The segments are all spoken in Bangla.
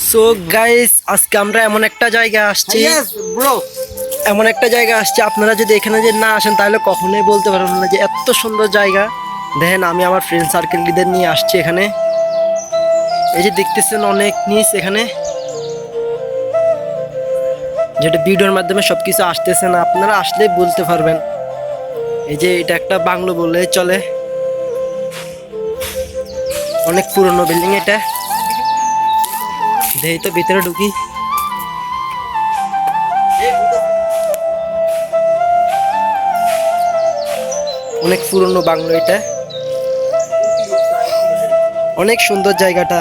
সো গাইস, আজকে আমরা এমন একটা জায়গা আসছি, এমন একটা জায়গা আসছি, আপনারা যদি এখানে যে না আসেন তাহলে কখনোই বলতে পারবেন না যে এত সুন্দর জায়গা। দেখেন, আমি আমার ফ্রেন্ড সার্কেলদের নিয়ে আসছি এখানে। এই যে দেখতেছেন অনেক নিচ এখানে, যেটা ভিডিওর মাধ্যমে সবকিছু আসতেছে না, আপনারা আসলে বলতে পারবেন। এই যে এটা একটা বাংলো বললে চলে, অনেক পুরনো বিল্ডিং এটা। দেখি তো ভিতরে ঢুকি। অনেক পুরনো বাংলো এটা, অনেক সুন্দর জায়গাটা।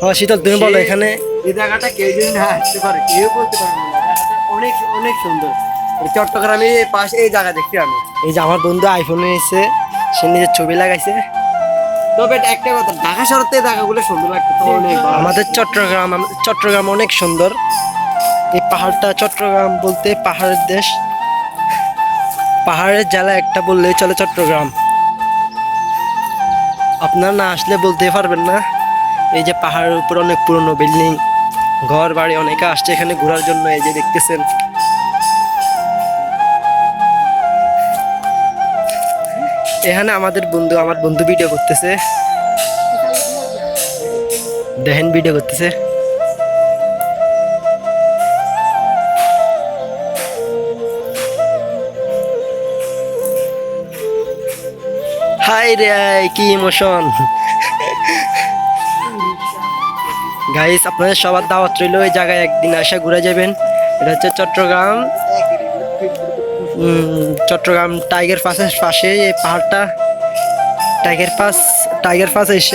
হ্যাঁ শীতল, তুমি বলো এখানে এই জায়গাটা কেউ যদি না আসতে পারে কেউ বলতে পারবে না। জায়গাটা অনেক অনেক সুন্দর। এই চট্টগ্রামে পাশে এই জায়গা দেখছি আমি। এই যে আমার বন্ধু আইফোন নিয়েছে, সে নিজের ছবি লাগাইছে। তবে একটা কথা, ঢাকা শহরের থেকে জায়গাগুলো সুন্দর লাগতো তো অনেক। আমাদের চট্টগ্রাম অনেক সুন্দর। এই পাহাড়টা, চট্টগ্রাম বলতে পাহাড়ের দেশ, পাহাড়ের জেলা একটা বললেই চলে চট্টগ্রাম। আপনারা না আসলে বলতে পারবেন না। এই যে পাহাড়ের উপর অনেক পুরনো বিল্ডিং, ঘর বাড়ি, অনেকে আসছে এখানে ঘোরার জন্য। এই যে দেখতেছেন, এখানে আমার বন্ধু ভিডিও করতেছে, দেখেন ভিডিও করতেছে। হাই রে, কি ইমোশন। গাইস, আপনাদের সবার দাওয়াত রইল, ওই জায়গায় একদিন আসা ঘুরে যাবেন। এটা হচ্ছে চট্টগ্রাম, চট্টগ্রাম টাইগার পাসের পাশে এই পাহাড়টা। টাইগার পাস এসে